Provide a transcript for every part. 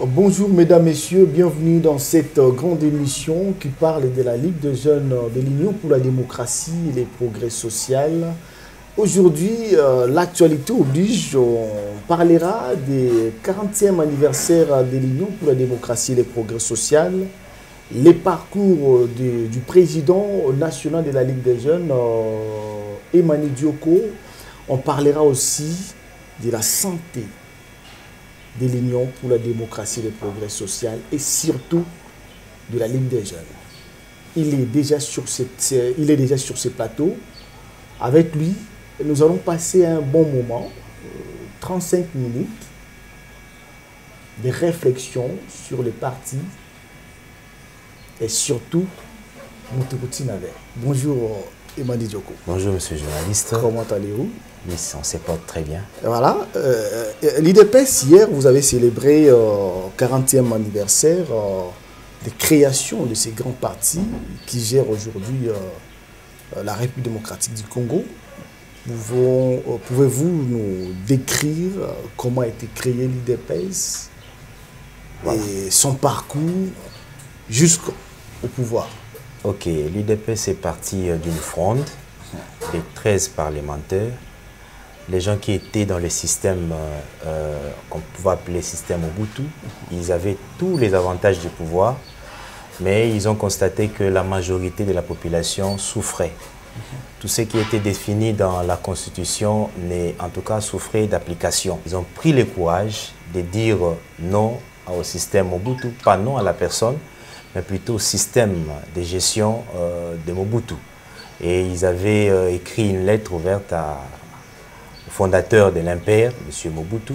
Bonjour mesdames, messieurs, bienvenue dans cette grande émission qui parle de la Ligue des jeunes de l'Union pour la démocratie et les progrès sociaux. Aujourd'hui, l'actualité oblige, on parlera des 40e anniversaire de l'Union pour la démocratie et les progrès sociaux, les parcours du président national de la Ligue des jeunes, Emmanuel Dioko. On parlera aussi de la santé de l'Union pour la démocratie et le progrès social et surtout de la Ligue des jeunes. Il est déjà sur ce plateau. Avec lui, nous allons passer un bon moment, 35 minutes de réflexion sur les partis et surtout Moutourouti Naver. Bonjour Emmanuel Dioko. Bonjour monsieur le journaliste. Comment allez-vous? Oui, on se porte très bien. Voilà. L'IDPS, hier, vous avez célébré 40e anniversaire de création de ces grands partis qui gèrent aujourd'hui la République démocratique du Congo. Pouvez-vous nous décrire comment a été créé l'IDPS et son parcours jusqu'au pouvoir? Ok, l'IDPS est parti d'une fronde de 13 parlementaires. Les gens qui étaient dans le système qu'on pouvait appeler système Mobutu, ils avaient tous les avantages du pouvoir, mais ils ont constaté que la majorité de la population souffrait. Tout ce qui était défini dans la Constitution, en tout cas, souffrait d'application. Ils ont pris le courage de dire non au système Mobutu, pas non à la personne, mais plutôt au système de gestion de Mobutu. Et ils avaient écrit une lettre ouverte au fondateur de l'Impère, M. Mobutu,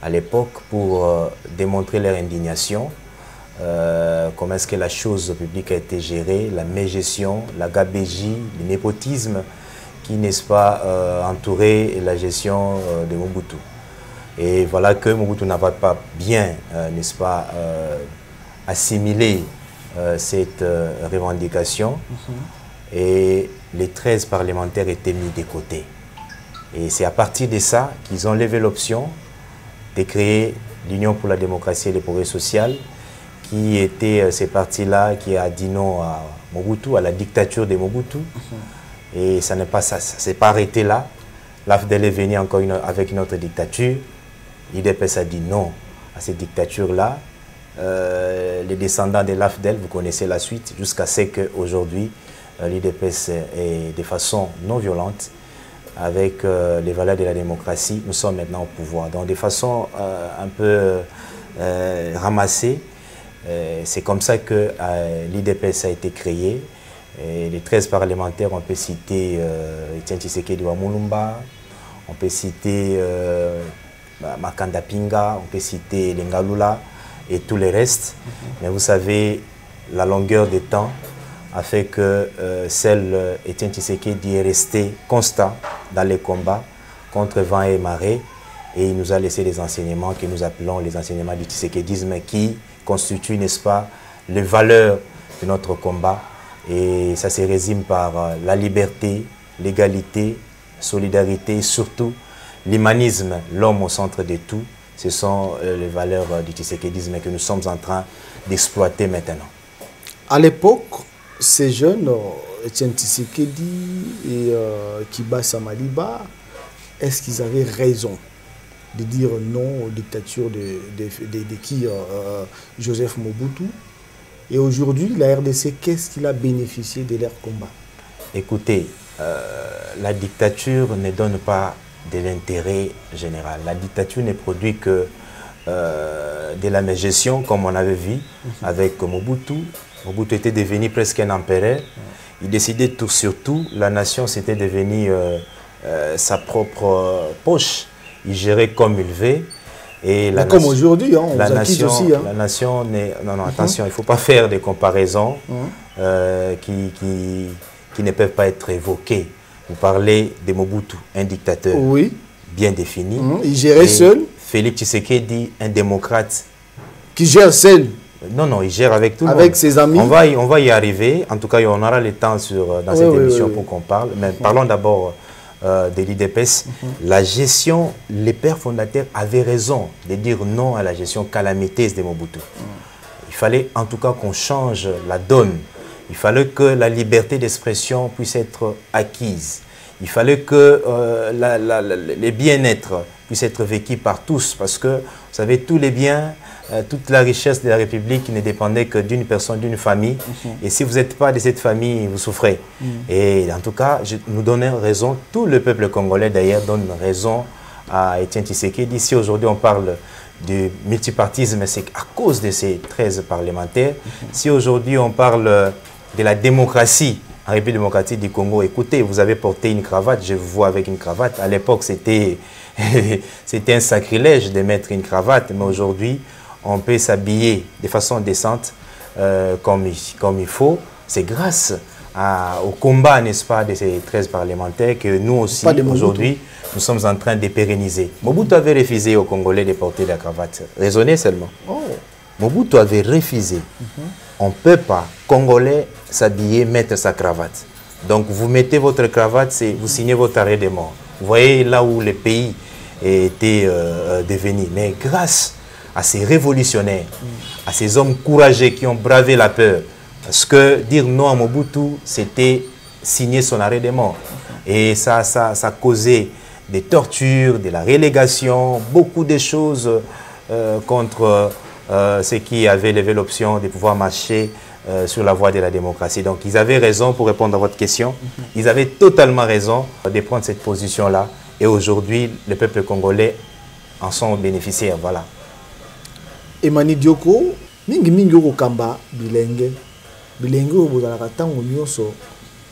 à l'époque, pour démontrer leur indignation, comment est-ce que la chose publique a été gérée, la mégestion, la gabégie, le népotisme qui, n'est-ce pas, entourait la gestion de Mobutu. Et voilà que Mobutu n'avait pas bien, n'est-ce pas, assimilé cette revendication, et les 13 parlementaires étaient mis de côté. Et c'est à partir de ça qu'ils ont levé l'option de créer l'Union pour la démocratie et le progrès social, qui était ce parti-là qui a dit non à Mobutu, à la dictature de Mobutu. Et ça n'est pas ça, ça s'est pas arrêté là. L'AFDEL est venu encore avec une autre dictature. L'IDPS a dit non à cette dictature-là. Les descendants de l'AFDEL, vous connaissez la suite, jusqu'à ce qu'aujourd'hui, l'IDPS est de façon non violente, avec les valeurs de la démocratie, nous sommes maintenant au pouvoir. Donc de façon un peu ramassée, c'est comme ça que l'IDPS a été créé. Et les 13 parlementaires, on peut citer Etienne Tshisekedi wa Mulumba, on peut citer Makanda Pinga, on peut citer Lengalula et tous les restes. Mais vous savez, la longueur des temps a fait que celle Etienne Tshisekedi est resté constant dans les combats contre vent et marée, et il nous a laissé des enseignements que nous appelons les enseignements du tshisekédisme, qui constituent, n'est-ce pas, les valeurs de notre combat. Et ça se résume par la liberté, l'égalité, solidarité et surtout l'humanisme, l'homme au centre de tout. Ce sont les valeurs du tshisekédisme que nous sommes en train d'exploiter maintenant. À l'époque, ces jeunes, Etienne Tshisekedi et Kibasa Maliba, est-ce qu'ils avaient raison de dire non aux dictatures de Joseph Mobutu? Et aujourd'hui, la RDC, qu'est-ce qu'il a bénéficié de leur combat? Écoutez, la dictature ne donne pas de l'intérêt général. La dictature ne produit que de la mégestion, comme on avait vu avec Mobutu. Mobutu était devenu presque un empereur. Il décidait tout sur tout. La nation, c'était devenu sa propre poche. Il gérait comme il veut. Et la comme aujourd'hui, hein, la nation n'est... Non, non, attention, il ne faut pas faire des comparaisons qui ne peuvent pas être évoquées. Vous parlez de Mobutu, un dictateur bien défini. Il gérait seul. Félix Tshisekedi, un démocrate. Qui gère seul. Non, non, il gère avec tout le monde. Avec ses amis. On va y arriver. En tout cas, on aura le temps dans cette émission pour qu'on parle. Mais parlons d'abord de l'IDPS, la gestion, les pères fondateurs avaient raison de dire non à la gestion calamiteuse de Mobutu. Il fallait en tout cas qu'on change la donne. Il fallait que la liberté d'expression puisse être acquise. Il fallait que les bien-être puissent être vécus par tous. Parce que, vous savez, tous les biens, toute la richesse de la République ne dépendait que d'une personne, d'une famille. Et si vous n'êtes pas de cette famille, vous souffrez. Et en tout cas, nous donnons raison. Tout le peuple congolais, d'ailleurs, donne raison à Étienne Tshisekedi. Si aujourd'hui on parle du multipartisme, c'est à cause de ces 13 parlementaires. Si aujourd'hui on parle de la démocratie en République démocratique du Congo, écoutez, vous avez porté une cravate, je vous vois avec une cravate. À l'époque, c'était un sacrilège de mettre une cravate, mais aujourd'hui, on peut s'habiller de façon décente comme il faut. C'est grâce au combat, n'est-ce pas, de ces 13 parlementaires que nous aussi, aujourd'hui, nous sommes en train de pérenniser. Mobutu avait refusé aux Congolais de porter la cravate. Raisonnez seulement. Mobutu avait refusé. On ne peut pas, Congolais, s'habiller, mettre sa cravate. Donc, vous mettez votre cravate, vous signez votre arrêt de mort. Vous voyez là où le pays était devenu. Mais grâce à ces révolutionnaires, à ces hommes courageux qui ont bravé la peur, parce que dire non à Mobutu, c'était signer son arrêt de mort. Et ça a causé des tortures, de la relégation, beaucoup de choses contre ceux qui avaient levé l'option de pouvoir marcher sur la voie de la démocratie. Donc ils avaient raison, pour répondre à votre question, ils avaient totalement raison de prendre cette position-là. Et aujourd'hui, le peuple congolais en sont bénéficiaires. Voilà. Emani Dioko, mingi okamba bilenge obozalaka tango nyonso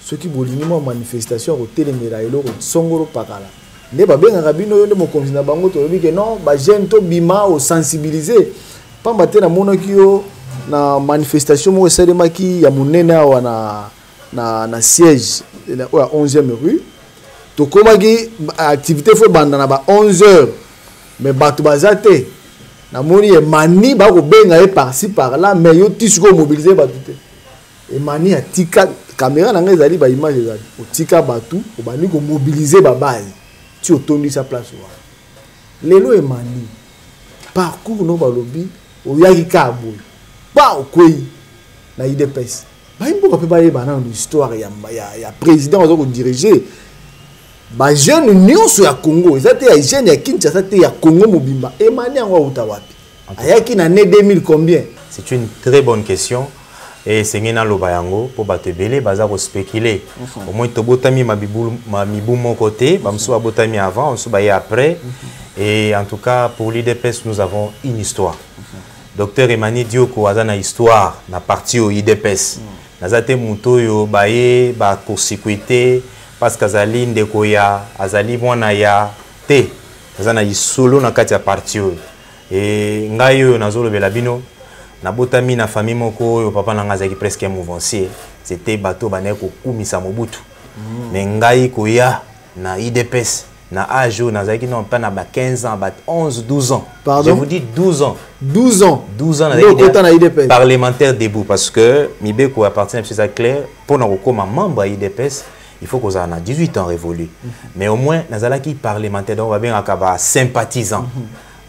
soki bolingi mwa manifestation kotelemela eloko songolo pakala nde babengaka bino yo nde mokonzi na bango tolobi ke non bajeune tobima osensibiliser pamba te namonaki yo na manifestation moko esalemaki ya monene awa na siège oyo ya 11e rue tokomaki activité fo banda na ba 11h mais bato baza te namoni Emani bakobenga ye par-ci par-là mais yo tisu ko mobiliser bato te Emani atika caméra na nga ezali ba image ezali otika bato obandi ko mobiliser ba base ti otondi sa place wa lelo Emani parcours no balobi oyaki ka boy ba okwei na IDPS ba imboka pe ba yeba na histoire ya président ozo ko diriger ba jeune nyonso ya Congo ezate ya jeune ya Kinshasa te ya Congo mobimba Emani yango uta wapi ayaki na ne 2000 combien? C'est une très bonne question. Et c'est ngena lobayango pour batebele baza ko spéculer. Au moins tobotami mabibu mon côté, bamso abotami avant, on se baye après. Et en tout cas pour l'IDPS nous avons une histoire. Docteur Emani Dioko azana histoire na parti au IDPS. Nazate mutoyo baye ba court-circuité parce qu'azali ndeko ya azali mwana ya te. Azana isolo na kati ya parti. Et ngai yo nazolo belabino na botami na famille moko yo papa nanga zaki presque mouvancier c'était bateau baneko kumisa Mobutu mais ngai koya na IDPS na âge na zaki non pas na ba 15 ans ba 11 12 ans. Pardon? Je vous dis 12 ans 12 ans na IDPS parlementaire debout parce que Mibeko appartient à M. Claire pour na kokoma membre à IDPS il faut qu'on ait 18 ans révolu mais au moins nazalaki parlementaire donc on va bien akaba sympathisant.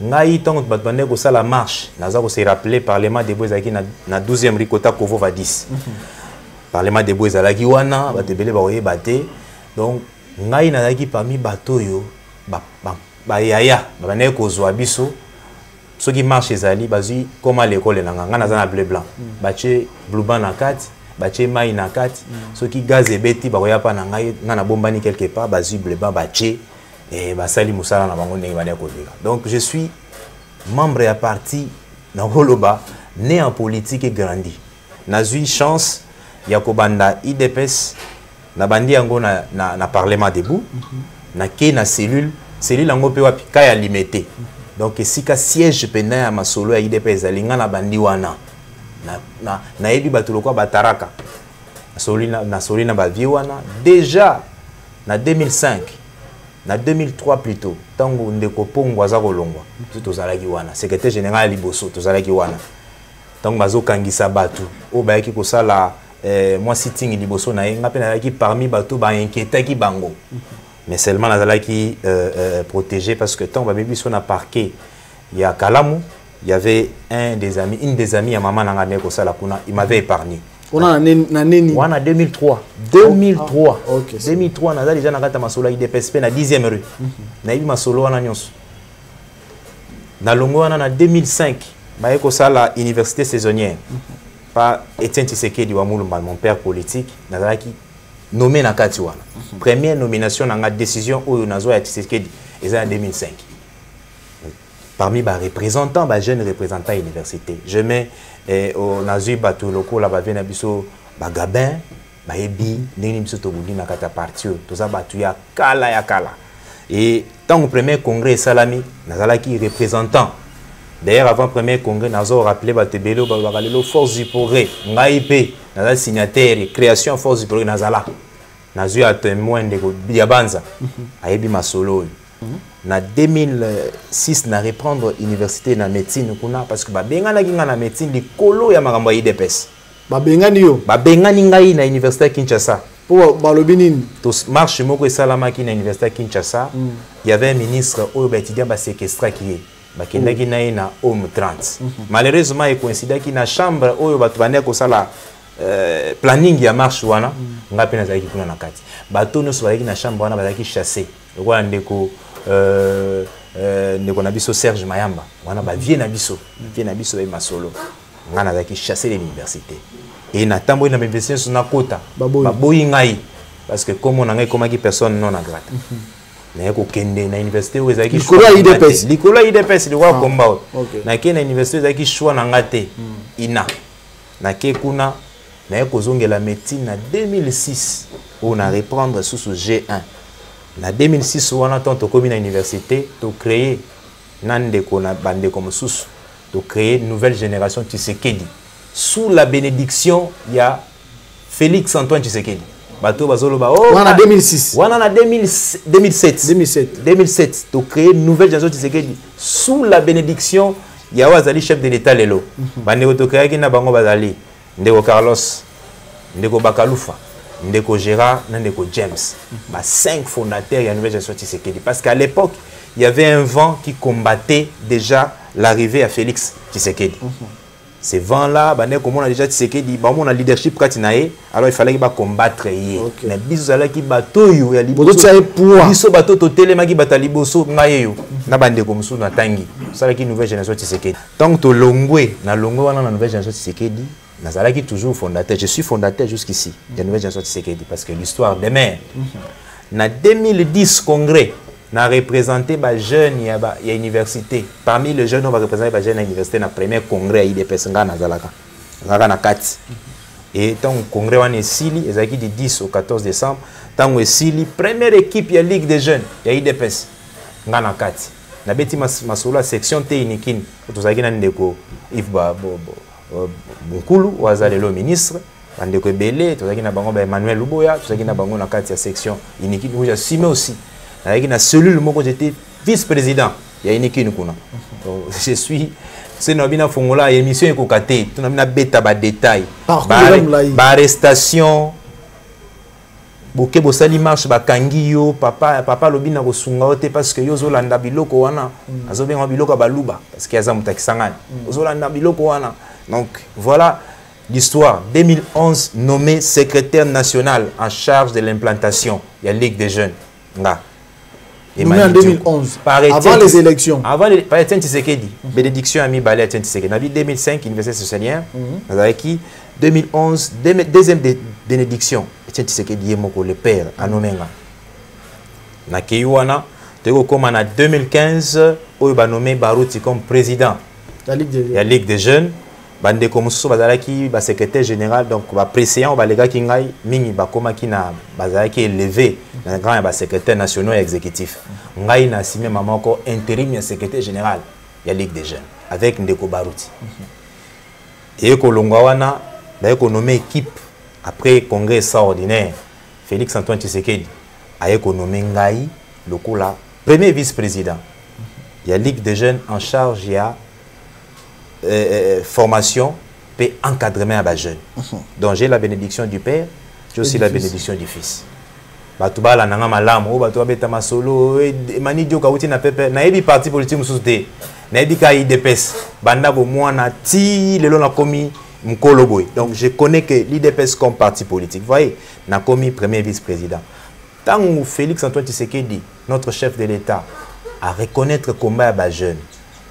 Ngai tant que bande ko ça la marche naza ko se rappeler parlement de Boezaki na 12e rikota Kovo va 10 parlement de Boezaki wana batebele ba oye baté donc ngai nazaki parmi bato yo ba yaya bande ko zwa biso ceux qui marchent ezali bazi comment l'école na nga naza na bleu blanc bache blue blanc na kati bache mai na kati ceux qui gaz ebeti ba oya pa na ngai na bombani quelque part bazi bleu blanc bache. Et basali musala na bango ndenge bana kodeka. Donc je suis membre à parti na Holoba, né en politique et grandi. Nazui chance ya kobanda IDPS na bandi yango na parlement debout na ke na cellule yango pe wapi kaya limité. Donc esika siège pena ya masolo ya IDPS alinga na bandi wana na yebi batuloko bataraka. Na solina ba vie wana déjà na 2005 na 2003 plutôt tango ndeko pongo aza kolongwa tozalaki wana secrétaire général liboso tozalaki wana tango bazo kangisa batu o bayaki kosala moi sitting liboso na yenga pe na yaki parmi batu ba inquiétaki bango mais seulement nazala qui protégé parce que tant baby son a parqué il y a Kalamou, il y avait une des amies à maman nanga neko sala kuna, il m'avait épargné. On a neni. On a 2003. 2003. Oh, okay, 2003 nazala déjà nakata masolo IDPSP na 10e rue. Na ibi masolo wana nyonso. Na longo wana na 2005, ba eko sala université saisonnière. Par Etienne Tshisekedi wa Mulumba, mon père politique, nazala qui nommé na kati wana. Première nomination na décision oyo nazo ya Tshisekedi en 2005. Parmi les représentants, les jeunes représentants à l'université. Je mets au Nazui Batou Loko, la Bavena Bisso, Bagabin, Baebi, Nini Bisso Toboudi, Nakata Partio, tout ça, Batouya, Kala ya Kala. Et tant au premier congrès Salami, Nazala qui représentant. D'ailleurs, avant le premier congrès, Nazo rappelé Batebelo, Bagalelo, Force du Progrès, Ngaïpe, Nazala signataire, création Force du Progrès, Nazala. Nazui a témoin de Biabanza, Aebi Masolo. En 2006, na reprendre l'université de médecine parce que bengana kinga na médecine likolo ya makambo IDPS. Bengani yo. Bengani ngai na université Kinshasa. Pour balobinine. To marche moko salama ki na université Kinshasa. Il y avait un ministre oyo ba étudiant ba séquestra qui bakenda ki na Homme 30. Malheureusement il coïncide ki na chambre oyo ba tubane ko sala planning ya marche wana ngapi na zaki kuna na kati. Bato no so ba ki na chambre wana ba ki chasser. Rwanda ndeko ndeko na biso Serge Mayamba wana ba vie na biso ba masolo ngana zaki chasser l'université et na tambo na université sur na kota baboyi ngai parce que comme on a ngai personne non agrata na ko kende na université où zaki likolo IDPS li wa komba na ke na université zaki choix na ngate ina na ke kuna na ko zongela médecine na 2006 on a reprendre sous G1. En 2006, on a tant commis à l'université de créer de créer une nouvelle génération Tshisekedi. Sous la bénédiction, il y a Félix Antoine Tshisekedi. Bato bazoloba oh. On a 2006. On a 2007. 2007. De créer une nouvelle génération Tshisekedi. Sous la bénédiction, il y a Wazali chef de l'État lelo. Bandeko to créer qui na bango bazali. Ndeko Carlos, Ndeko Bakaloufa. Ndeko Gérard, Ndeko James. 5 fondateurs de la nouvelle génération Tshisekedi. Parce qu'à l'époque, il y avait un vent qui combattait déjà l'arrivée à Félix Tshisekedi. Ces vents-là, comme on a déjà Tshisekedi, on a leadership katinae, alors il fallait combattre. Mais bisous qui bateau yo ya liboso. Biso bateau totele maki bataliboso ngayeyo. Na bande comme sous na tangi. Ça qui nouvelle génération Tshisekedi. Tant que longwe na longwe na nouvelle génération Tshisekedi. Nazalaki toujours fondateur. Je suis fondateur jusqu'ici de la nouvelle génération Tshisekedi parce que l'histoire demeure. En 2010 congrès, on a représenté les jeunes à l'université. Parmi les jeunes, on va représenter les jeunes à l'université dans le premier congrès IDPS Nazalaka. Et tant le congrès est Sili, du 10 au 14 décembre, tant que Sili, première équipe de la Ligue des jeunes de l'IDPS Nazalaka. Na beti masula section technique, tout ça qui n'a ndeko Yves Bonkulu wazalelo ministre bandeko belé tout ça qui na bango Emmanuel Luboya tout ça qui na bango na kati ya section iniki où j'ai simé aussi na qui na cellule moko j'étais vice-président ya iniki nkuna je suis c'est na bina fongola émission ekokate tout na bina beta ba détail ba arrestation boke bosali marche bakangi yo papa lobi na kosunga ote parce que yo zolanda biloko wana azobenga biloko baluba parce que yaza mutakisangani zolanda biloko wana. Donc voilà l'histoire. 2011 nommé secrétaire national en charge de l'implantation de la Ligue des jeunes. Nommé en 2011 avant les élections. Avant les par Etienne Tshisekedi. Bénédiction ami Balé Etienne Tshisekedi. En 2005 université socialienne. Avec 2011 deuxième bénédiction. Etienne Tshisekedi Yemoko le père à Nomenga. Na Kiyuana, comme en 2015 où il a nommé Barouti comme président de la Ligue des jeunes. Bande comme ça bazalaki ba secrétaire général donc ba président ba lega ki ngai mingi ba koma ki na bazalaki élevé na grand ba secrétaire national et exécutif ngai na simé maman ko intérim ya secrétaire général ya Ligue des jeunes avec Ndeko Barouti et ko longwa wana ba ko nommé équipe après congrès extraordinaire Félix Antoine Tshisekedi a ko nommé ngai lokola premier vice-président ya Ligue des jeunes en charge ya formation et encadrement à bas jeunes. Donc j'ai la bénédiction du Père, j'ai aussi la bénédiction du Fils. bato bala nanga malamu bato babeta masolo mani dio kauti na pepe na yebi parti politique mususte na yebi ka IDPS banda bo mwana ti lelo na komi mkolo boy. Donc je connais que l'IDPS comme parti politique. Vous voyez, na komi premier vice-président. Tant que Félix Antoine Tshisekedi, notre chef de l'État, à reconnaître le combat à jeunes,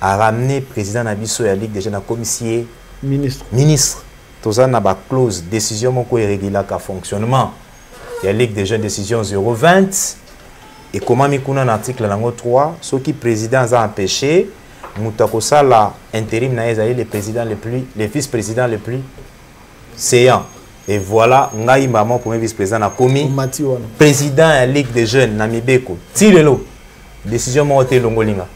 à ramener président Nabiso et la Ligue des jeunes à commissaire ministre. Tout ça n'a pas clause décision mon irrégulière qu'à fonctionnement. Il y a Ligue des jeunes décision 020 et comment mikuna un article lango 3 ce qui président a empêché mutakosa la intérim na les présidents les vice-présidents les plus séants. Et voilà, ngai maman premier vice-président na komi président de la Ligue des jeunes na mibeko tirelo décision mo te longolinga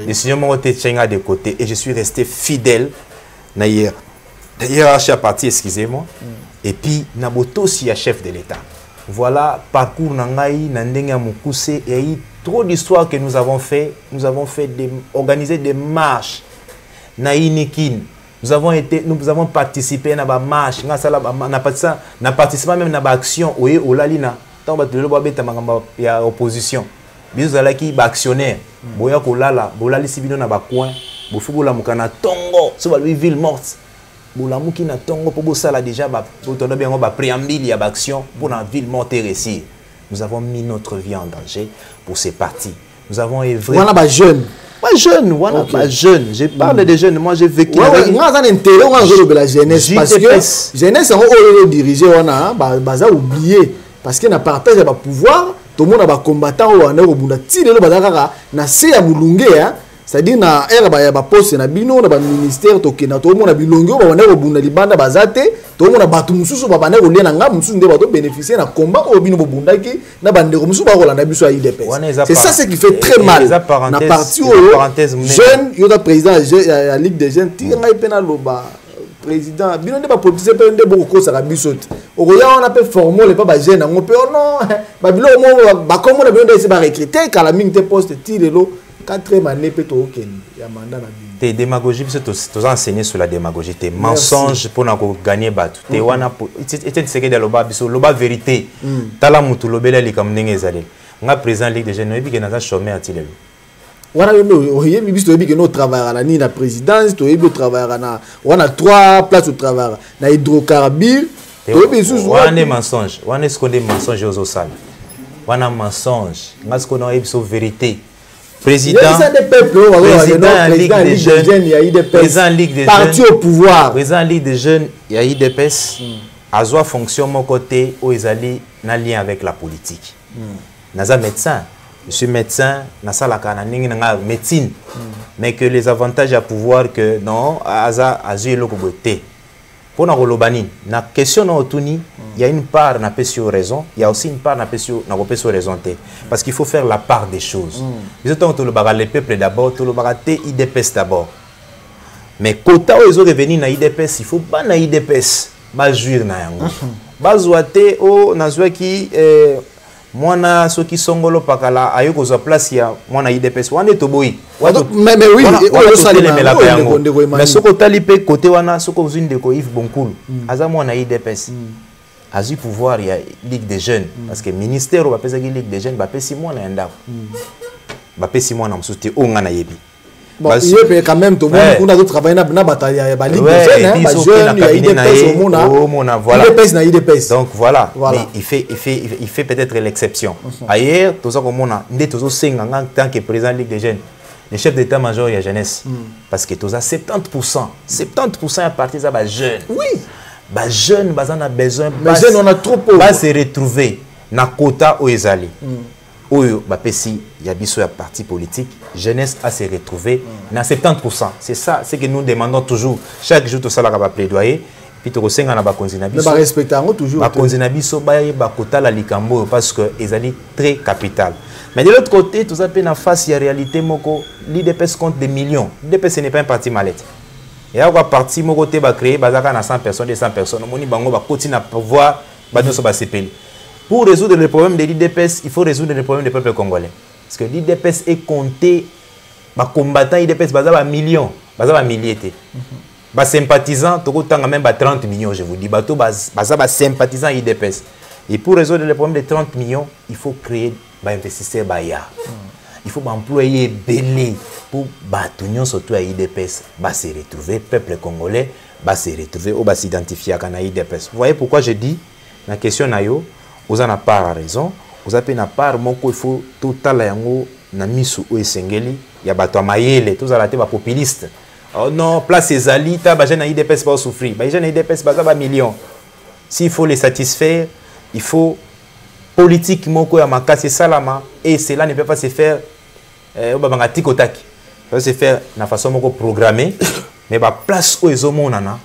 décision mo te tchenga de côté et je suis resté fidèle na hier d'ailleurs à parti excusez-moi et puis na boto aussi à chef de l'État. Voilà parcours na ngai na ndenga mukuse et trop d'histoires que nous avons fait organisé des marches na Inikin. Nous avons participé à la marche, na participé même à l'action oye olalina tant ba telo ba beta mangamba ya opposition. Biso ala ki ba actionnaire. Boya ko lala, bolali sibino na ba coin, bo fubola mukana tongo, so ba lui ville morte. Bola mukina tongo po bo sala déjà ba tono bien ba préambule ya ba action pour la ville morte réussir. Nous avons mis notre vie en danger pour ces partis. Nous avons œuvré. Voilà ba jeune. Pas jeune, voilà, pas jeune. Je parle des jeunes. Moi, j'ai vécu. Moi, j'ai un intérêt à la jeunesse. Parce que jeunesse, on dirigé, on a oublié. Parce qu'il y a un partage de pouvoir. Tout le monde a un combattant ou un héros. C'est-à-dire na era ba poste na bino na ba ministère tokena to mona bilongo ba wana robunda libanda bazate to mona batu mususu ba bana rolia na nga mususu nde ba to bénéficier na combat o bino bobundaki na bande ko mususu ba rolanda biso ya IDPS. C'est ça ce qui fait très mal na parti o jeune yo da président ya Ligue des jeunes ti nga ipena loba président bino nde ba politicien pe nde boko sa biso o ya on a pe formule pas ba jeune ngo pe non ba bilo mo ba komo na bino nde se ba recruter kala mingte poste ti lelo 4e année peut-être aucun mandat na vie. Tes démagogie parce que tu as enseigné sur la démagogie, tes mensonges pour gagner battu. Tes wana était ce que de loba biso loba vérité. Tala mutu lobela li comme ndenge ezale. Nga président Ligue des jeunes bi que na chômeur atilelo. Wana no oye mi biso bi que no travailler na ni la présidence, to yebi travailler na wana 3 places au travail na hydrocarbures. To yebi sous wana mensonge. Wana ce qu'on dit mensonge aux salles. Wana mensonge. Nga ce qu'on a biso vérité. Président Ligue des jeunes, il y a président Ligue des parti au pouvoir. Président Ligue des jeunes, il y a IDPS. A soit fonction mon côté où ils allaient en lien avec la politique. Naza médecin, je suis médecin, nasa la canane nga médecine, mais que les avantages à pouvoir que non, aza azu le côté. Pour na rolobani, na question na otuni, il y a une part na pesio raison, il y a aussi une part na pesio raison parce qu'il faut faire la part des choses. Ils ont tout le baga le peuple d'abord, tout le baga te IDPS d'abord. Mais quota ils ont revenu na IDPS, il faut pas na IDPS, ba jouir na yango. Ba zoate o na zoaki mwana soki songolo pakala ayoko za place ya mwana IDPS wane toboyi mais oui mais soko talipe côté wana soko zinde ko Yves Bonkulu aza mwana IDPS azu pouvoir ya Ligue des jeunes parce que ministère va pesa ki Ligue des jeunes ba pesi mwana ndako ba pesi mwana msuti onga na yebi. Bon, il est quand même tout le monde on a travaillé na bataille ya ba Ligue des jeunes ba jeunes ya IDPS au mona voilà IDPS na IDPS donc voilà mais il fait peut-être l'exception ailleurs tout ça comme on a ndé tozo senga en tant que président Ligue des jeunes le chef d'état-major ya jeunesse parce que tous à 70% à partir ça ba jeunes oui ba jeunes bazan a besoin ba jeunes on a trop pauvre va se retrouver na quota au ezali oyo ba pesi ya biso ya parti politique jeunesse à se retrouver na 70%. C'est ça ce que nous demandons toujours chaque jour tout ça la ba plaidoyer puis to kosenga na ba konzina biso ba respecter toujours ba konzina biso ba kota la likambo parce que ezali très capital. Mais de l'autre côté tout ça pe na face ya réalité moko l'IDPS compte des millions. L'IDPS n'est pas un parti mallette. Et à quoi parti moko te ba créer bazaka na 100 personnes 200 personnes moni bango ba continuer à pouvoir ba nyonso ba sepeli. Pour résoudre le problème de l'IDPS, il faut résoudre le problème du peuple congolais. Parce que l'IDPS est compté, les combattants l'IDPS, ils ont millions, ils ont milliers. Les sympathisants, ils ont même 30 millions, je vous dis. Ils ont sympathisants l'IDPS. Et pour résoudre le problème de 30 millions, il faut créer des investisseurs Baya. Il faut employer belé pour battre surtout à IDPS, se retrouver, peuple congolais, se retrouver, ou s'identifier à IDPS. Vous voyez pourquoi je dis, la question nayo, vous en avez pas raison, vous avez pas part, il faut total yango na misu ou esengeli, il y a bato mayele, tous à la tête populiste. Oh non, place ces ali, ta ba jeune IDPS pas souffrir, ba jeune IDPS ba millions. S'il faut les satisfaire, il faut politiquement quoi makasi salama et cela ne peut pas se faire ça peut se faire de façon programmée mais la place où ils ont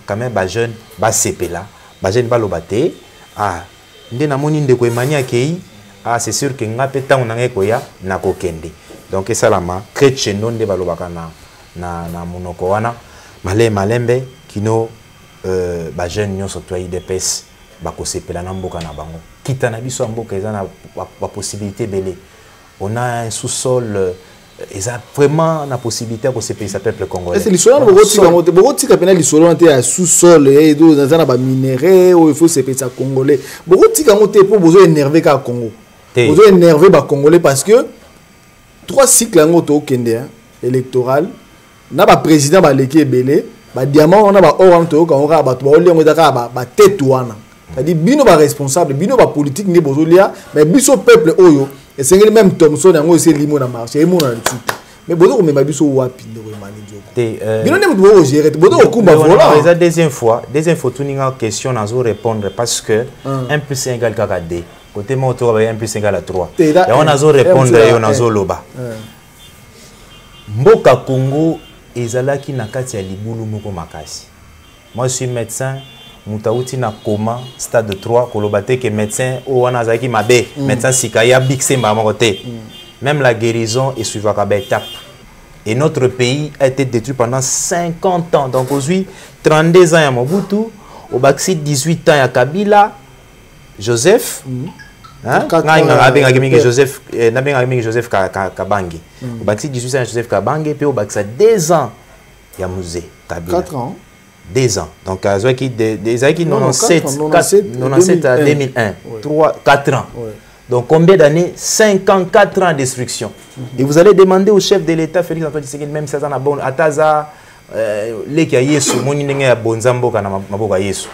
quand même les jeunes les sepela les jeunes balobate ah ndena moni ndeko emani akei ah c'est sûr que ngape tango nange koya na kokende donc salama chrétien nde balobaka na monoko wana malembe kino les jeunes nyonso to IDPS bakosepela na mboka na bango kita na biso mboka eza na possibilité belé on a un sous-sol ils ont vraiment la possibilité de se payer sa peuple congolais. C'est l'histoire de beaucoup de l'histoire de sous-sol et dans un minéraux où il faut se payer sa congolais. Beaucoup de pour besoin énerver le Congo. Besoin énerver le Congolais parce que 3 cycles au Kenya électoral, na ba président ba leki belé, ba diamant on a ba or to ka on ka ba to oli on ba tête wana. C'est-à-dire bino ba responsable, bino ba politique ni bozolia, mais biso peuple oyo et c'est même Thomson yango aussi limo na marché emo na tout mais bodo ko mema biso wapi ndeko mani joko bino nem do gérer bodo ko kumba vola la deuxième fois tout ninga question na zo répondre parce que 1 + 1 = kaka 2 côté moto 1 + 1 = 3 et on a zo répondre et on a zo loba mboka Congo ezalaki na kati ya libulu moko makasi. Moi je suis médecin Moutauti na coma stade 3 kolobate que médecin ou wana zaki mabe médecin sikaya bixemba mokote. Même la guérison est suivie à étape. Et notre pays a été détruit pendant 50 ans. Donc aujourd'hui 32 ans à Mobutu, au Baxi 18 ans à Kabila, Joseph Joseph Joseph Kabange. Au Baxi 18 ans à Joseph Kabange puis au Baxi 2 ans il y a musée Kabila. 4 ans. 2 ans. Donc, des années 97 à 2001. 4 ans. Ouais. Donc, combien d'années? 54 ans de destruction. Et vous allez demander au chef de l'État, Félix Antoine Tshisekedi, même si ça n'a bon, Ataza, Leki a Yesu, Moninenge a Bonzambo, Maboka Yesu.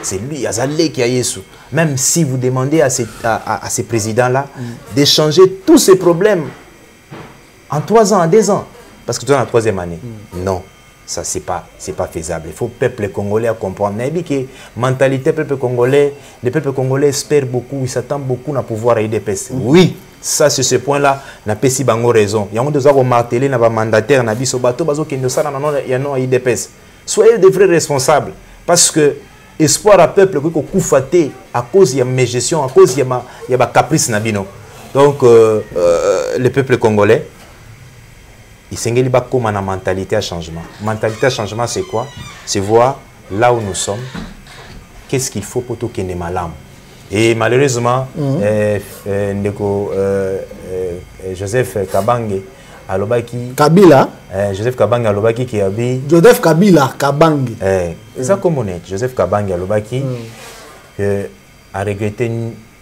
C'est lui, Azalé qui a Yesu. Même si vous demandez à ces présidents-là d'échanger tous ces problèmes en 3 ans, en 2 ans, parce que tu es dans la 3e année. Non. Ça, c'est pas faisable. Il faut le peuple congolais à comprendre. Il y a que mentalité peuple congolais, le peuple congolais espère beaucoup, il s'attend beaucoup à pouvoir aider IDPS. Oui, ça, sur ce point-là, n'a pas si bango raison. Il y a des gens qui ont martelé, n'a pas mandataire, n'a pas si bateau, qui ne savent pas IDPS. Soyez des vrais responsables. Parce que espoir à peuple qui est faté à cause de mes gestions, à cause de ma caprice nabino. Donc, le peuple congolais, il s'engage pas comme une mentalité à changement. Mentalité à changement, c'est quoi? C'est voir là où nous sommes, qu'est-ce qu'il faut pour tout qu'il y ait mal. Et malheureusement, Joseph Kabange, Kabila. Joseph Kabange Alobaki qui a dit. Joseph Kabila Kabange. C'est ça comme on est. Joseph Kabange Alobaki a regretté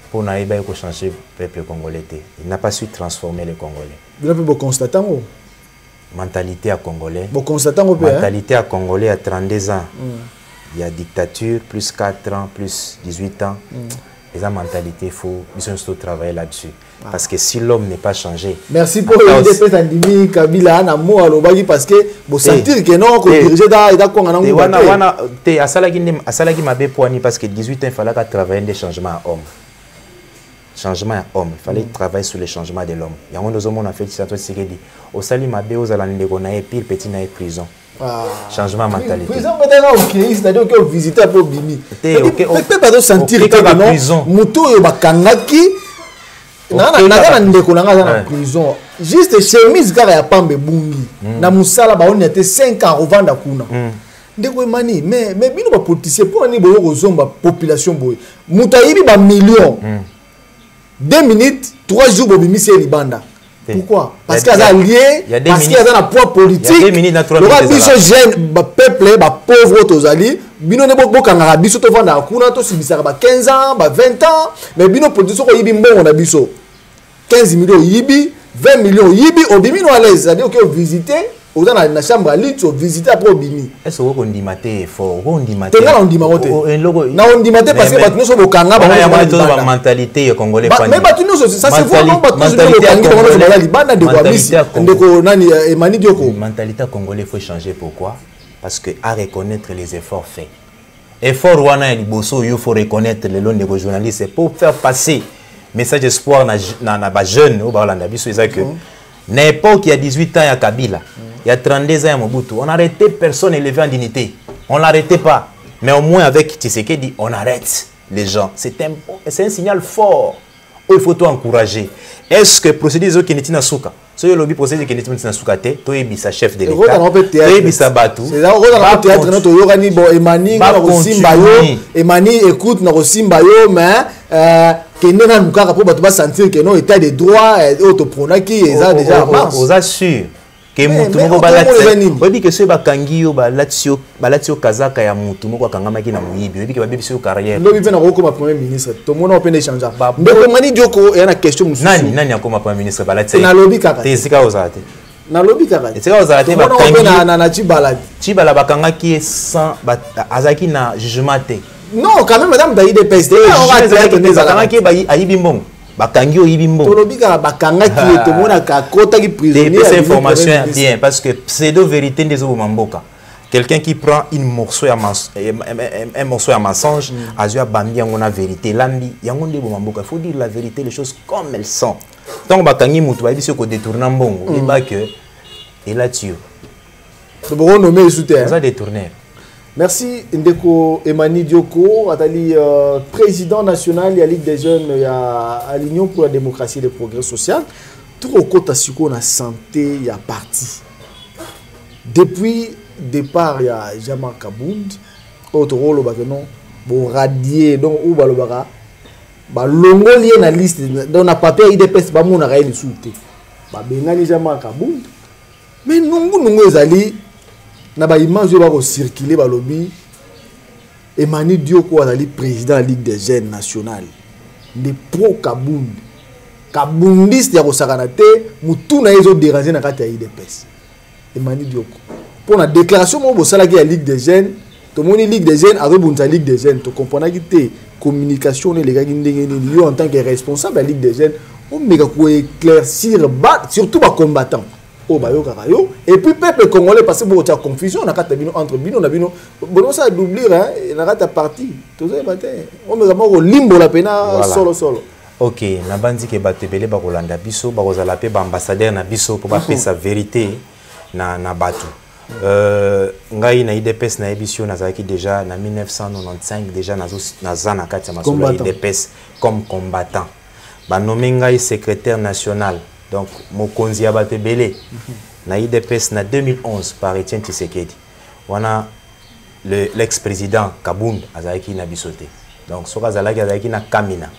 pour n'aïba pour changer le peuple congolais. Il n'a pas su transformer les Congolais. Vous avez constaté mentalité à Congolais. Mentalité à Congolais à 32 ans. Il y a dictature, plus 4 ans, plus 18 ans. Et la mentalité, il faut travailler là-dessus. Parce que si l'homme n'est pas changé. Merci pour l'IDPS Andimi Kabila Anamo Alobaki parce que vous sentez que non, que diriger parce que 18 ans, il fallait travailler des changements à homme. Changement à homme. Il fallait travailler sur le changement de l'homme. Il y a un autre a fait ça, c'est dit au salim abe aux alandés qu'on a pire petit na prison. Changement de mentalité. Prison c'est-à-dire que visiter pour bimi. Peut-être sentir que non. Muto yo bakangaki na ndeko na nga prison. Juste chemise gara ya pambe bungi. Na musala ba on était 5 ans revendre kuna. Ndeko mani mais bino ba politicien pour ni boyo kozomba population boy. Muto yibi ba millions. 2 minutes, 3 jours, Bobimi c'est Libanda. Pourquoi? Parce qu'il y a lié, parce qu'il y a un poids politique. Le roi biso jeune, peuple, pauvre tozali, bino ne boko kangara biso to vanda kuna to sibisaka 15 ans, 20 ans, mais bino politique ko yibi mbongo na biso. 15 millions yibi, 20 millions yibi, obimi no à l'aise, c'est-à-dire que visiter, aux dans la chambre à lit, visiter après obimi. Est-ce que on dit maté fort, on dit maté. On dit maté. Non, on dit maté parce que nous sommes au Kanga, la mentalité congolais. Mais ça c'est vraiment pas tout le mentalité congolais faut changer. Pourquoi? Parce que à reconnaître les efforts faits. Effort wana liboso, il faut reconnaître les lois des journalistes pour faire passer message d'espoir na ba jeune au Barlanda biso c'est que n'importe qui a 18 ans à Kabila. Il y a 32 ans à Mobutu. On n'arrêtait personne élevé en dignité. On ne l'arrêtait pas. Mais au moins avec Tshisekedi, on arrête les gens. C'est un signal fort. Il faut tout encourager. Est-ce que procédure qui n'est pas souka? Si le lobby procédure qui n'est pas souka, tu es sa chef de l'État. Tu es sa batou. C'est là où on a théâtre. Nous avons dit Emani, Emani écoute nos Simbayo, mais que nous avons pour sentir que nos état de droit autopronaki est déjà en marche. Vous assure. Que mutu moko balati obi que ce bakangi yo balatio kazaka ya mutu moko akangama ki na muyibi obi que babebisi yo carrière lobi pe na kokoma premier ministre to mona open échange ndeko mani dioko ya na question mususu nani akoma premier ministre balati na lobi kaka te sika ozate na lobi kaka te sika ozate bakangi na chibala bakanga ki sans azaki na jugement te non quand même madame Daïd PSD on va bakanga ki ayibi mbongo bakangi oyibimbo tolobika bakanga ki etomona ka kota ki prisonnier cette information est bien parce que pseudo vérité des mboka quelqu'un qui prend un morceau à mensonge azua bambi yango na vérité lambi yango ndebo mboka. Il faut dire la vérité, les choses comme elles sont. Donc bakangi mutu ba biso ko détourner mbongo et ba que et là tu to bon nommer soutien ça détourner. Merci Ndeko Emani Dioko, Atali, président national de la Ligue des jeunes à l'Union pour la démocratie et le progrès social. Tout au côté de la santé, il y a parti. Depuis le départ, il y a Jean-Marc Kabound, autre rôle, bon radier, donc où va le bara, longo lié na liste, dans la papier IDPS, bah mon arrêt de souté, bah bengali Jean-Marc Kabound, mais nous ezali na ba image ba ko circuler ba lobby Emani Dioko azali président de la Ligue des jeunes nationale de pro Kabound Kaboundiste ya ko sakana te mutu na ezo déranger na kati ya IDPS Emani Dioko pour la déclaration mo bo sala ki ya Ligue des jeunes to moni Ligue des jeunes azo bunza Ligue des jeunes to comprendre ki te communication les gars ndenge ni yo en tant que responsable de la Ligue des jeunes on mega ko éclaircir surtout ba combattants. Et puis peuple congolais parce que vous avez confusion entre bino na bino bon ça doubler hein na rata parti tout ça matin on me vraiment limbo la pena solo OK na bandi ke batebele ba kolanda biso ba kozala pe ba ambassadeur na biso pour ba sa vérité na batu ngai na IDPS na émission na zaki déjà na 1995 déjà na zana kati ya masolo IDPS comme combattant ba nommé ngai secrétaire national. Donc, Mokonzi Abatebele, na IDPS na 2011 par Etienne Tshisekedi. On a l'ex-président Kabound Azaki na bisoté. Donc, Soka Zalaki Azaki na Kamina.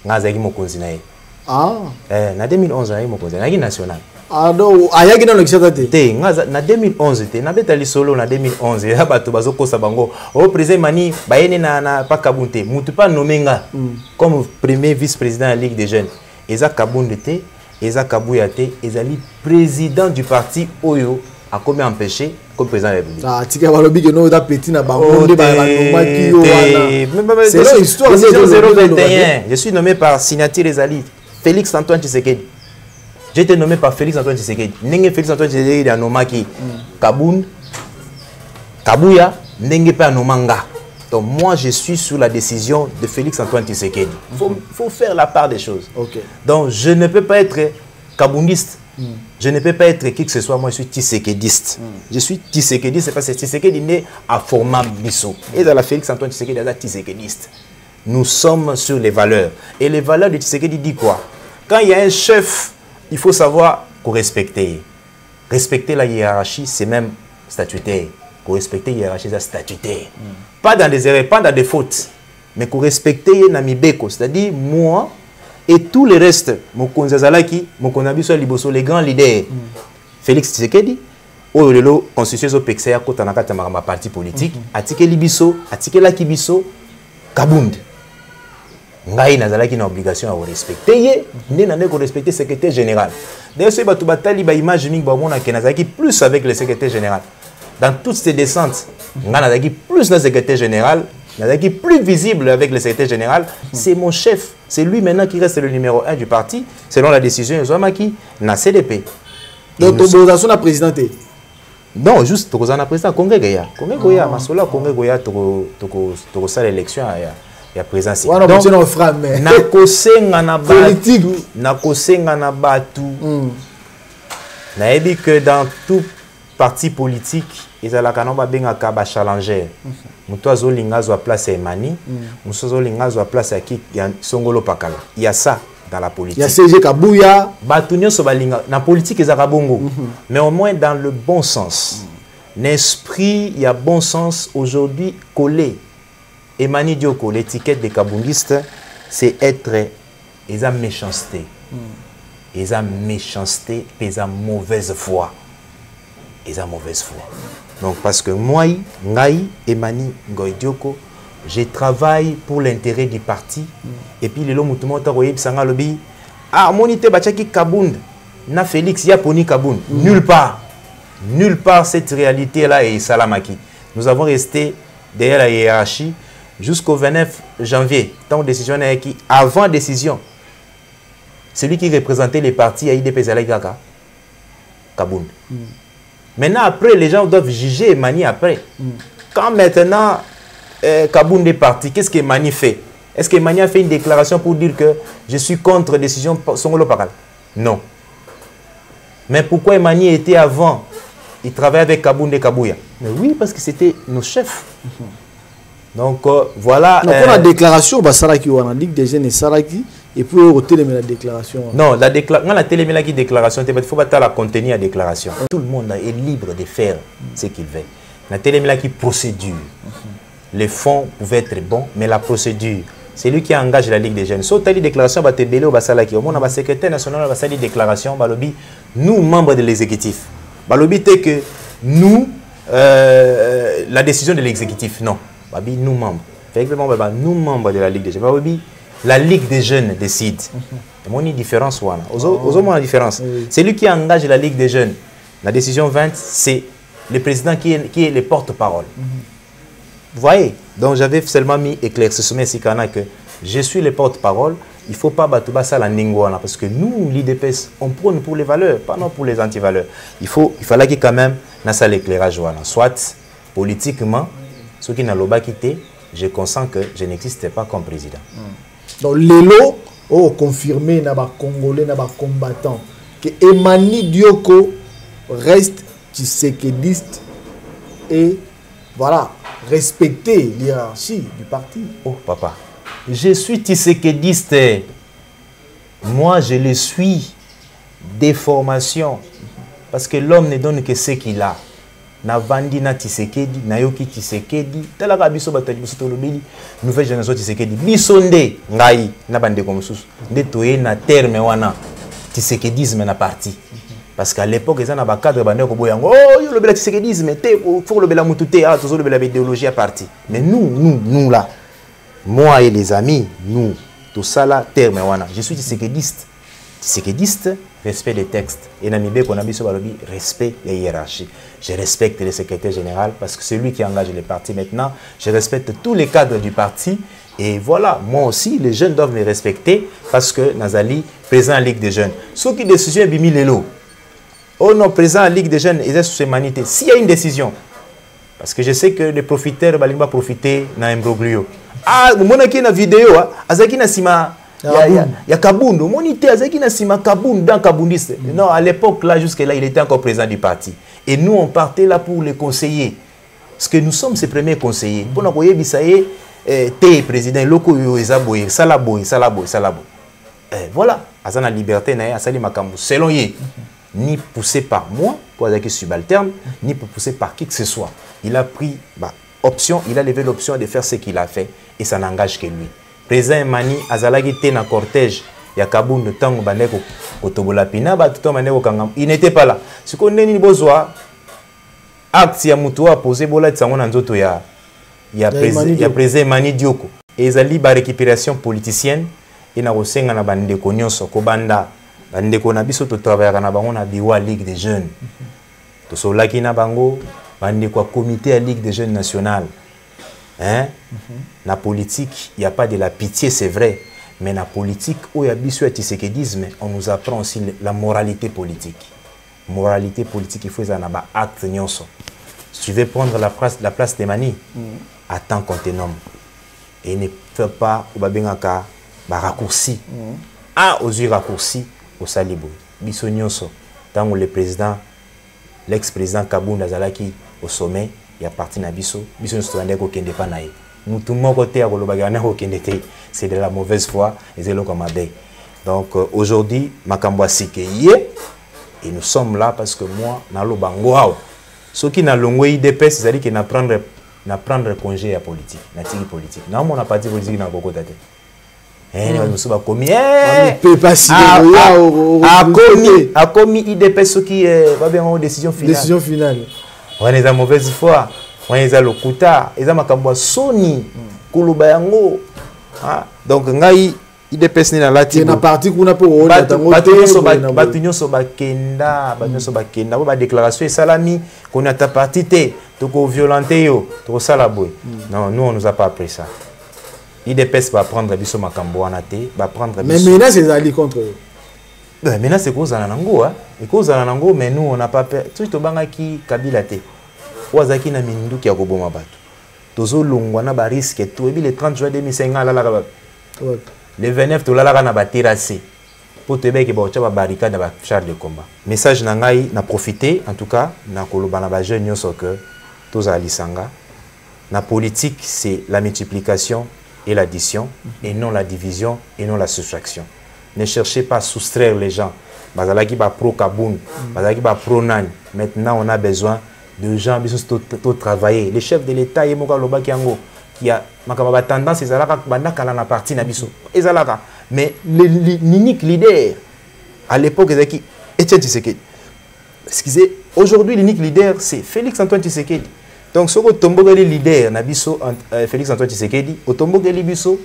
Azaki Mokonzi na ye. Ah. Na 2011 Azaki Mokonzi na national. Ah non, ayaki na l'ex-président. Te, na 2011 te, na betali solo na 2011 ya bato bazoko sabango. O président mani bayene na pa Kabound te, mutu pa nomenga comme premier vice-président de la Ligue des jeunes. Eza Kabound te. Eza Kabouyate, ezali président du parti Oyo a commis empêché comme président de la République. Ah, tika balobi que no da petit na bango de ba nomaki yo wana. C'est l'histoire 021. Je suis nommé par signature Ezali Félix Antoine Tshisekedi. J'ai été nommé par Félix Antoine Tshisekedi. Ndenge Félix Antoine Tshisekedi a nomaki Kabound Kabouya ndenge pa nomanga. Donc moi, je suis sous la décision de Félix Antoine Tshisekedi. Il faut faire la part des choses. Okay. Donc je ne peux pas être kaboundiste. Je ne peux pas être qui que ce soit. Moi, je suis tshisekediste. Je suis tshisekediste parce que Tshisekedi né à format bisso. Et dans la Félix Antoine Tshisekedi, est tshisekediste. Nous sommes sur les valeurs. Et les valeurs de Tshisekedi dit quoi? Quand il y a un chef, il faut savoir qu'on respecter. Respecter la hiérarchie, c'est même statutaire. Qu'on respecter la hiérarchie, c'est statutaire. Pas dans des erreurs, pas dans des fautes, mais qu'on respecte Namibeko. C'est-à-dire, moi, Et tout le reste, Mokonzi Azalaki, Mokonzi Biso Liboso, les grands leaders, Félix Tshisekedi, Olelo, constitution au Pexea, Kotanaka ma parti politique, Atike Libiso, Atike Laki Biso, Kabund. Ngai Nazalaki une obligation à respecter. N'est n'a pas respecter le secrétaire général. D'ailleurs, ce que batali ba image ming ba mona ke Nazalaki plus avec le secrétaire général. Dans toutes ces descentes, Nazalaki plus le secrétaire général. Nazalaki plus visible avec le secrétaire général, c'est mon chef. C'est lui maintenant qui reste le numéro 1 du parti, selon la décision de Zouamaki, na CDP. Donc, ton organisation la présidente. Non, juste pour la président, Congrès Goya. Congrès Goya, Masola, Congrès Goya, tu as l'élection, il y a présence. Donc, politique. Na dit que dans tout parti politique, ils ont la challenger. Moutozo Lingazo a place à Emani, Moutozo Lingazo a place à qui Songolo Pakala. Il y a ça dans la politique. Il y a CG Kabouya. Batunyo Sobalinga. Dans la politique, ils ont bongo. Mais au moins dans le bon sens. L'esprit, il y a bon sens aujourd'hui collé. Emani Dioko, l'étiquette des kabungistes, c'est être. Ils ont méchanceté. Ils ont méchanceté, ils ont mauvaise foi. Ils ont mauvaise foi. Donc, parce que moi, Ngai, Emani, Ngoïdioko, je travaille pour l'intérêt du parti. Et puis, les lots, ah, monité Bachaki Kabound, na Félix, Yaponi Kabound. Nulle part. Nulle part cette réalité-là est Salamaki. Nous avons resté derrière la hiérarchie jusqu'au 29 janvier. Tant de décision qui, avant décision, celui qui représentait les partis à IDP Zalaïkaka, Kabound. Maintenant, après, les gens doivent juger Emani après. Quand maintenant, Kabound est parti, qu'est-ce qu'Emani fait? Est-ce qu'Emani a fait une déclaration pour dire que je suis contre la décision Songolo Pakal? Non. Mais pourquoi Emani était avant? Il travaillait avec Kabound et Kabouya. Mais oui, parce que c'était nos chefs. Donc, voilà. Donc, on a déclaration, Saraki, on a dit que des jeunes et Saraki. Et puis, on a la déclaration. Non, la déclaration, il faut pas la contenir la déclaration. Tout le monde est libre de faire ce qu'il veut. La télémila qui procédure. Les fonds pouvaient être bons, mais la procédure, c'est lui qui engage la Ligue des Jeunes. Si tu as dit déclaration, tu as au Basalaki. Au moins, le secrétaire national a dit déclaration, nous, membres de l'exécutif. Le c'est que nous, la décision de l'exécutif, non. Nous, membres. Nous, membres de la Ligue des Jeunes. La Ligue des Jeunes décide. Il y a une différence. La différence. C'est lui qui engage la Ligue des Jeunes. La décision 20, c'est le président qui est le porte-parole. Vous voyez? Donc j'avais seulement mis éclaircissement que je suis le porte-parole. Il ne faut pas battre ça la Ningwana. Parce que nous, l'IDPS, on prône pour les valeurs, pas non pour les anti-valeurs. Il fallait qu'il quand même ait ça l'éclairage. Soit politiquement, ceux qui n'ont pas quitté, je consens que je n'existais pas comme président. Donc, l'élo, confirmé, n'a pas Congolais, n'a pas combattant, que Emani Dioko reste tshisekédiste et voilà, respecter l'hiérarchie du parti. Oh, papa, je suis tshisekédiste. Moi, je le suis des formations. Parce que l'homme ne donne que ce qu'il a. Na vandi na Tshisekedi, na yoki Tshisekedi, talaka biso batali biso tolobeli, nouvelle génération Tshisekedi, bisonde ngai na bande comme sous, nde toye na terme wana Tshisekedisme na parti. Parce qu'à l'époque, ils avaient un cadre de oh, il y a le Tshisekedisme, il faut le Moutouté, il faut le idéologie à parti. Mais nous là, moi et les amis, nous, tout ça là, terme wana, je suis Tshisekediste. Tshisekediste, respect des textes. Et Namibé, qu'on a mis sur le respect des hiérarchies. Je respecte le secrétaire général parce que c'est lui qui engage les partis maintenant. Je respecte tous les cadres du parti. Et voilà, moi aussi, les jeunes doivent me respecter parce que Nazali, président de la Ligue des jeunes. Ceux qui décision bimi lelo. Oh non, président de la Ligue des jeunes, ils sont sous humanité. S'il y a une décision, parce que je sais que les profiteurs vont profiter dans l'imbroglio. Ah, mon qui une vidéo, Azaki Nasima. Il y a Kabound, monité Azaki Nassima Kabound dans Kaboundiste. Non, à l'époque là, jusque-là, il était encore président du parti. Et nous, on partait là pour les conseiller. Parce que nous sommes ses premiers conseillers. Pour nous voyez, Bissaye, t'es président, loko yoezaboye, salaboye. Voilà, Azana liberté, Asali Makambu. Selon lui, ni poussé par moi, pour être subalterne, ni poussé par qui que ce soit. Il a pris option, il a levé l'option de faire ce qu'il a fait. Et ça n'engage que lui. Président Emani Azalagi était dans cortège ya Kabunda tango bandeko kotobola pina ba tout bandeko kangam il n'était pas là ce qu'on neni bozwa acte ya mutu a posé bola tsango na nzoto ya président Mani Dioko ezali ba récupération politicienne et na kosenga na bandeko nyonso ko banda bandeko na biso to travailler na bango na biwa Ligue des jeunes to solaki na bango bandeko comité à Ligue des jeunes nationale. Hein? La politique, il n'y a pas de la pitié, c'est vrai. Mais la politique, où il y a biso et tisekedisme, on nous apprend aussi la moralité politique. Moralité politique, il faut que un acte nyonso. Si tu veux prendre la place de Mani, attends qu'on te nomme. Et ne fais pas ou babengaka raccourci. Ah, aux yeux raccourcis au salibo. Biso nyonso. Tant le président, l'ex-président Kabunda Zalaki au sommet, il y a parti na biso nstwande ko kende pa nae mutu moko te ya koloba na ko kende te c'est de la mauvaise foi et c'est le comme abeille. Donc aujourd'hui makambo asikeye et nous sommes là parce que moi na lo bango ce qui na longo IDPS c'est-à-dire que na prendre congé à politique na tiki politique na mon parti politique na kokota te nous sommes commis a commis IDPS ce qui va bien en décision finale. On est à mauvaise foi, on est à l'okuta, on est à makambo soni, kuluba yango. Donc ngai IDPS ni na lati. Na parti kuna po batunyo so bakenda, ba déclaration et salami qu'on a ta parti te, to ko violenter yo, to sala boy. Non, nous on nous a pas appris ça. IDPS va prendre biso makambo wana te, va prendre mais maintenant c'est ali contre eux. Maintenant c'est cause à nango et cause à nango mais nous on n'a pas peur tout to banga ki Kabila te wazaki na mindu ki akoboma bato tozo longwa na ba risque tout et le 30 juin 2005 la le 29 to la na ba terrassé pour te beke ba cha ba barricade ba char de combat message na ngai na profiter en tout cas na koloba na ba jeune nyonso que toza lisanga na politique c'est la multiplication et l'addition et non la division et non la soustraction. Ne cherchez pas à soustraire les gens. Bazalaki ba pro Kaboun, bazalaki ba pro Nani. Maintenant, on a besoin de gens qui sont travailler. Le chef de l'État, Yemoka Loba Kiango, qui a tendance, ils ont la partie Nabiso. Mais l'unique leader, à l'époque, c'est Etienne Tshisekedi. Excusez, aujourd'hui, l'unique leader, c'est Félix Antoine Tshisekedi. Donc, ce que Tomboga est leader, Nabiso, Félix Antoine Tshisekedi, au Tomboga est Biso,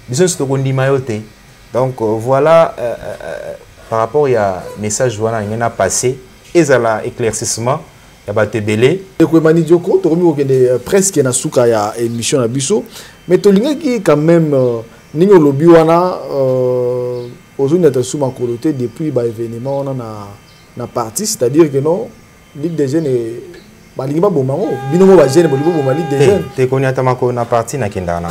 Biso Stokondi Mayote. Donc voilà, par rapport à un message voilà, il y a passé, et à l'éclaircissement, il y a des belés. Mani Dioko, tu as presque une souka ya émission à Bisso, mais tu as quand même Ningo Lobiwana, aujourd'hui, nous avons coloté depuis l'événement, on a parti, c'est-à-dire que non, Ligue des jeunes est. Balinga bomango binomo ba jeune bolibo bomali des jeunes te konya tamako na parti na kenda na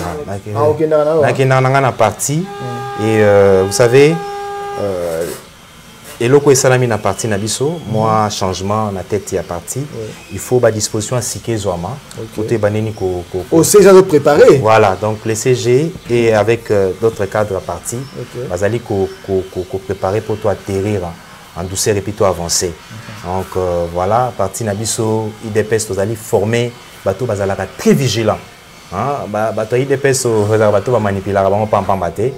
parti et vous savez eloko esalami na parti na biso moi changement na tête ya parti il faut ba disposition à sike zoma côté baneni ko au CG de préparer voilà donc les CG et avec d'autres cadres à parti bazali ko préparer pour toi atterrir en douceur et puis toi avancer. Donc voilà, parti Nabiso, IDPS, vous allez former, bateau bazalaka très vigilant. Bateau IDPS, bateau va manipuler, on pam pam baté.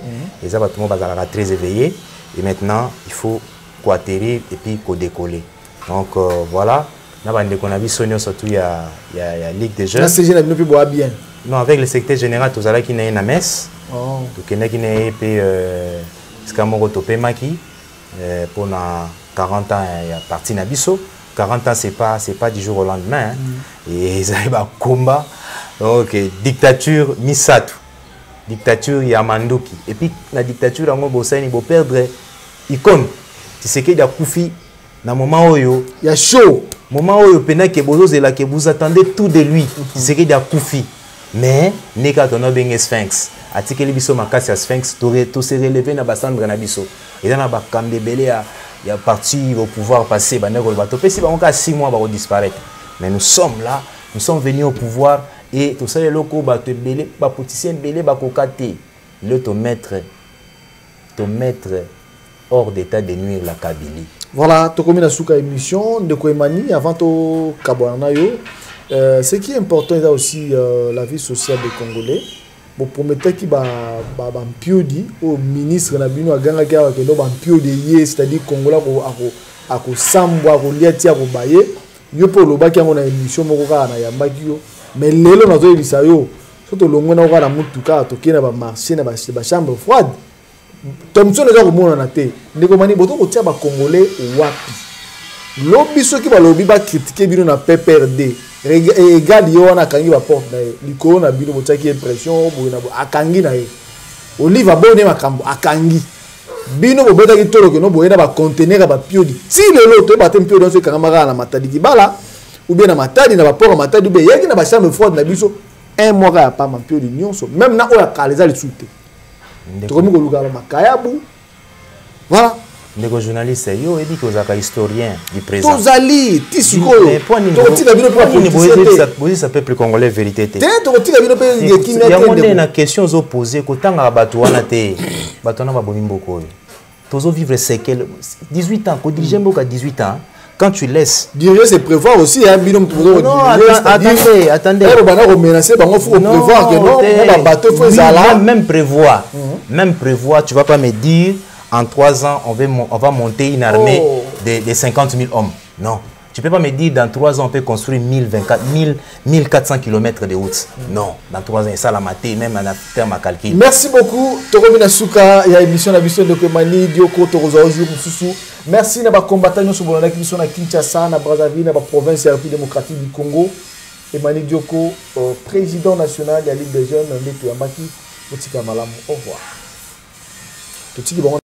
Et ça bateau bazalaka très éveillé. Et maintenant, il faut quoi atterrir et puis quoi décoller. Donc voilà, na bande qu'on a vu sonner surtout il y a Ligue des jeunes. La CG n'a plus boire bien. Non, avec le secrétaire général, tout ça qui n'est une messe. Donc il y a qui n'est pas Skamoro Topé Maki. Pour 40 ans, il y a parti Nabiso. 40 ans, c'est pas du jour au lendemain. Et ils arrivent à combat. Donc, dictature Misatu. Dictature Yamandoki. Et puis, la dictature, on va perdre icône. Tu sais qu'il y a Koufi. Dans le moment où il y a chaud. Moment où vous attendez tout de lui. Tu sais qu'il y a Koufi. Mais, n'est qu'à ton nom Sphinx. Atikeli biso makasi Sphinx, tout se relever na basandre na biso. Et dans la bakambe belé il y a parti au pouvoir passer bandeko le bateau. Si ba encore 6 mois va disparaître. Mais nous sommes là, nous sommes venus au pouvoir et tout ça les locaux bateau belé, ba politicien belé ba kokate. Le te mettre hors d'état de nuire la Kabylie. Voilà, tu comme la souka émission de Koemani avant to Kabwana yo. Ce qui est important c'est aussi la vie sociale des Congolais. bon prometteur qui ba mpiodi au ministre na bino aganga ki a kendo ba mpiodi ye c'est-à-dire Congolais ako sambwa ko liati ko baye yo po loba ki ngona émission moko ka na yambaki yo mais lelo na zo ebisa yo soto longo na ko na mutuka to kina ba marché na ba chambre froide Thompson eza ko mona na te ndeko mani boto ko tia ba Congolais wapi lobi soki ba lobi ba critiquer bino na PPRD regarde yo wana kangi ba porte na likolo na bino botaki impression boyina akangi na ye olive abone makambo akangi bino bobeta ki tolo ke no boyena ba conteneur ba piodi si lelo to ba tempiodi on se kangama na matadi kibala ou bien na matadi na ba port matadi be yaki na ba chambre froide na biso un mois ya pa ma piodi nyonso même na oya kaleza le soute to komi ko luka ba makayabu voilà. Les journalistes, yo dit que vous êtes historien du présent. Tous allés, tisiko. Vous ça peuple congolais vérité. Il y a une question opposée que tant à Batouana te, Batouana va bonir beaucoup. Tous vivre séquelles 18 ans, quand diriger beaucoup à 18 ans. Quand tu laisses. Diriger c'est prévoir aussi un binôme pour non, attendez. Même prévoir, tu vas pas me dire en 3 ans, on va monter une armée de 50 000 hommes. Non. Tu ne peux pas me dire dans 3 ans, on peut construire 1400 km de routes. Non. Dans 3 ans, ça la maté, même en termes à calcul. Merci beaucoup. Toromina Souka, il y a émission de Dokemani, Dioko, Torozo, Soussou. Merci à nos combattants sur la mission à Kinshasa, à Brazzaville, dans la province de la République démocratique du Congo. Emmanuel Dioko, président national de la Ligue des jeunes, Ndeko Yambaki, Botika Malamu. Au revoir.